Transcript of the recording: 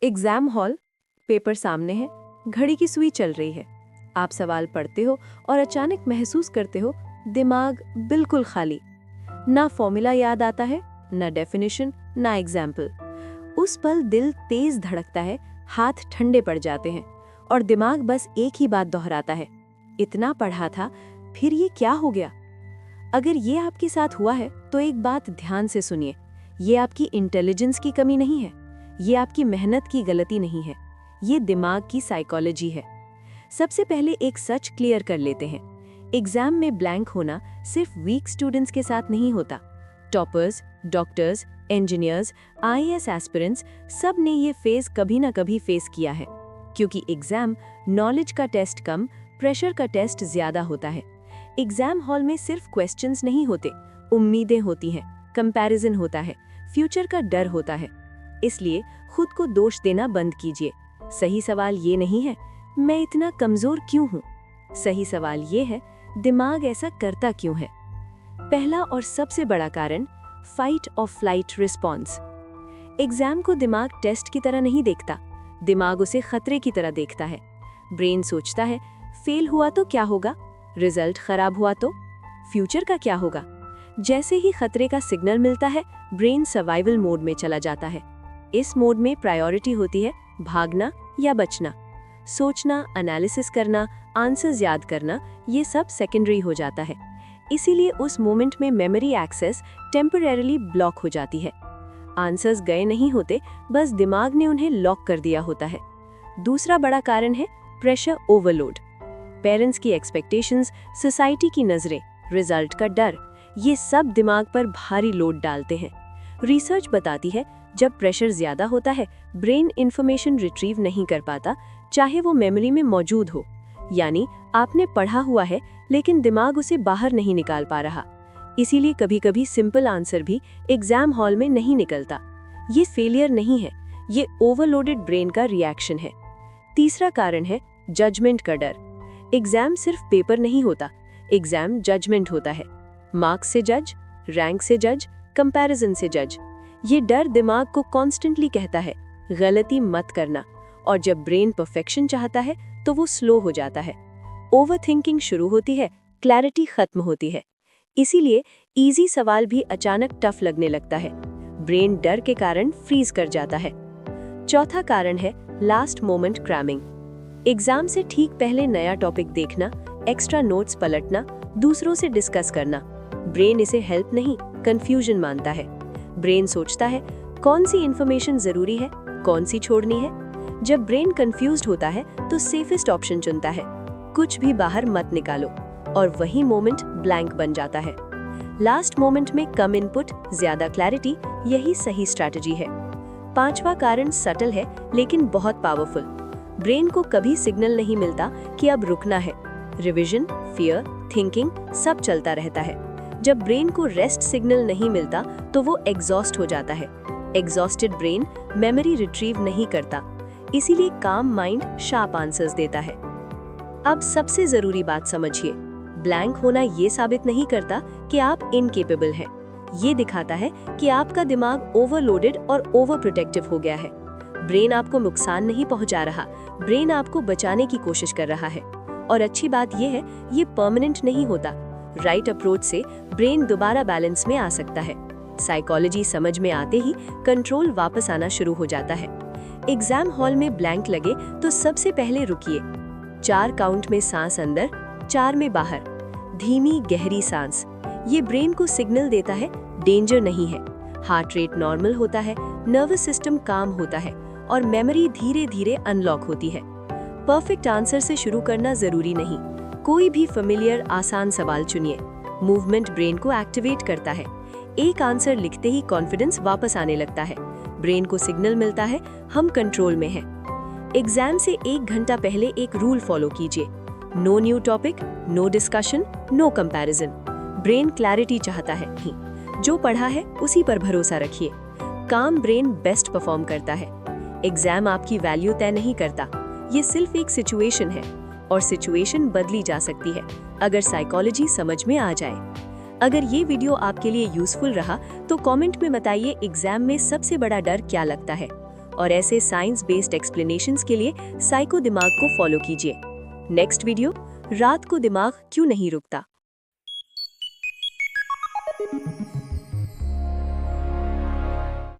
Exam hall, paper सामने है, घड़ी की सुई चल रही है। आप सवाल पढ़ते हो और अचानक महसूस करते हो दिमाग बिल्कुल खाली। ना फॉर्मूला याद आता है, ना डेफिनेशन, ना एग्जाम्पल। उस पल दिल तेज धड़कता है, हाथ ठंडे पड़ जाते हैं और दिमाग बस एक ही बात दोहराता है, इतना पढ़ा था, फिर ये क्या हो गया। अगर ये आपके साथ हुआ है तो एक बात ध्यान से सुनिए, ये आपकी इंटेलिजेंस की कमी नहीं है, ये आपकी मेहनत की गलती नहीं है, ये दिमाग की साइकोलॉजी है। सबसे पहले एक सच क्लियर कर लेते हैं, एग्जाम में ब्लैंक होना सिर्फ वीक स्टूडेंट्स के साथ नहीं होता। Toppers, doctors, engineers, IAS aspirants, सब ने ये फेज कभी ना कभी फेस किया है। क्योंकि एग्जाम नॉलेज का टेस्ट कम, प्रेशर का टेस्ट ज्यादा होता है। एग्जाम हॉल में सिर्फ क्वेश्चंस नहीं होते, उम्मीदें होती हैं, कंपैरिजन होता है, फ्यूचर का डर होता है। इसलिए खुद को दोष देना बंद कीजिए। सही सवाल ये नहीं है मैं इतना कमजोर क्यों हूँ, सही सवाल ये है दिमाग ऐसा करता क्यों है। पहला और सबसे बड़ा कारण, फाइट और फ्लाइट रिस्पॉन्स। एग्जाम को दिमाग टेस्ट की तरह नहीं देखता, दिमाग उसे खतरे की तरह देखता है। ब्रेन सोचता है फेल हुआ तो क्या होगा, रिजल्ट खराब हुआ तो, फ्यूचर का क्या होगा। जैसे ही खतरे का सिग्नल मिलता है, ब्रेन सर्वाइवल मोड में चला जाता है। इस मोड में प्रायोरिटी होती है भागना या बचना। सोचना, एनालिसिस करना, आंसर्स याद करना, ये सब सेकेंडरी हो जाता है। इसीलिए उस मोमेंट में मेमोरी एक्सेस टेम्परेरीली ब्लॉक हो जाती है। आंसर्स गए नहीं होते, बस दिमाग ने उन्हें लॉक कर दिया होता है। दूसरा बड़ा कारण है प्रेशर ओवरलोड। पेरेंट्स की एक्सपेक्टेशंस, सोसाइटी की नजरें, रिजल्ट का डर, ये सब दिमाग पर भारी लोड डालते हैं। रिसर्च बताती है जब प्रेशर ज्यादा होता है, ब्रेन इंफॉर्मेशन रिट्रीव नहीं कर पाता, चाहे वो मेमोरी में मौजूद हो। यानी आपने पढ़ा हुआ है लेकिन दिमाग उसे बाहर नहीं निकाल पा रहा। इसीलिए कभी कभी सिंपल आंसर भी एग्जाम हॉल में नहीं निकलता। ये फेलियर नहीं है, ये ओवरलोडेड ब्रेन का रिएक्शन है। तीसरा कारण है जजमेंट का डर। एग्जाम सिर्फ पेपर नहीं होता, एग्जाम जजमेंट होता है। मार्क्स से जज, रैंक से जज, कंपैरिजन से जज। ये डर दिमाग को कॉन्स्टेंटली कहता है गलती मत करना, और जब ब्रेन परफेक्शन चाहता है तो वो स्लो हो जाता है। ओवरथिंकिंग शुरू होती है, क्लैरिटी खत्म होती है। इसीलिए इजी सवाल भी अचानक टफ लगने लगता है, ब्रेन डर के कारण फ्रीज कर जाता है। चौथा कारण है लास्ट मोमेंट क्रैमिंग। एग्जाम से ठीक पहले नया टॉपिक देखना, एक्स्ट्रा नोट्स पलटना, दूसरों से डिस्कस करना। ब्रेन इसे हेल्प नहीं, कंफ्यूजन मानता है। ब्रेन सोचता है कौन सी इंफॉर्मेशन जरूरी है, कौन सी छोड़नी है। जब ब्रेन कंफ्यूज्ड होता है तो सेफेस्ट ऑप्शन चुनता है, कुछ भी बाहर मत निकालो, और वही मोमेंट ब्लैंक बन जाता है। लास्ट मोमेंट में कम इनपुट, ज्यादा क्लैरिटी, यही सही स्ट्रैटेजी है। पांचवा कारण सटल है लेकिन बहुत पावरफुल। ब्रेन को कभी सिग्नल नहीं मिलता कि अब रुकना है। रिवीजन, फियर, थिंकिंग सब चलता रहता है। जब ब्रेन को रेस्ट सिग्नल नहीं मिलता तो वो एग्जॉस्ट हो जाता है। एग्जॉस्टेड ब्रेन मेमोरी रिट्रीव नहीं करता, इसीलिए काम माइंड शार्प आंसर्स देता है। अब सबसे जरूरी बात समझिए, ब्लैंक होना ये साबित नहीं करता कि आप इनकेपेबल हैं। ये दिखाता है कि आपका दिमाग ओवरलोडेड और ओवर प्रोटेक्टिव हो गया है। ब्रेन आपको नुकसान नहीं पहुंचा रहा, ब्रेन आपको बचाने की कोशिश कर रहा है। और अच्छी बात यह है, ये परमानेंट नहीं होता। राइट अप्रोच से ब्रेन दोबारा बैलेंस में आ सकता है। साइकोलॉजी समझ में आते ही कंट्रोल वापस आना शुरू हो जाता है। एग्जाम हॉल में ब्लैंक लगे तो सबसे पहले रुकिए। 4 काउंट में सांस अंदर, 4 में बाहर, धीमी गहरी सांस। ये ब्रेन को सिग्नल देता है डेंजर नहीं है। हार्ट रेट नॉर्मल होता है, नर्वस सिस्टम काम होता है और मेमोरी धीरे धीरे अनलॉक होती है। परफेक्ट आंसर से शुरू करना जरूरी नहीं, कोई भी फेमिलियर आसान सवाल चुनिए। मूवमेंट ब्रेन को एक्टिवेट करता है। एक आंसर लिखते ही कॉन्फिडेंस वापस आने लगता है, ब्रेन को सिग्नल मिलता है हम कंट्रोल में हैं। एग्जाम से 1 घंटा पहले एक रूल फॉलो कीजिए, no new topic, no discussion, no comparison. Brain clarity चाहता है, जो पढ़ा है उसी पर भरोसा रखिए। काम ब्रेन बेस्ट परफॉर्म करता है। एग्जाम आपकी वैल्यू तय नहीं करता, ये सिर्फ एक सिचुएशन है, और सिचुएशन बदली जा सकती है अगर साइकोलॉजी समझ में आ जाए। अगर ये वीडियो आपके लिए यूजफुल रहा तो कमेंट में बताइए एग्जाम में सबसे बड़ा डर क्या लगता है, और ऐसे साइंस बेस्ड एक्सप्लेनेशंस के लिए साइको दिमाग को फॉलो कीजिए। नेक्स्ट वीडियो, रात को दिमाग क्यों नहीं रुकता।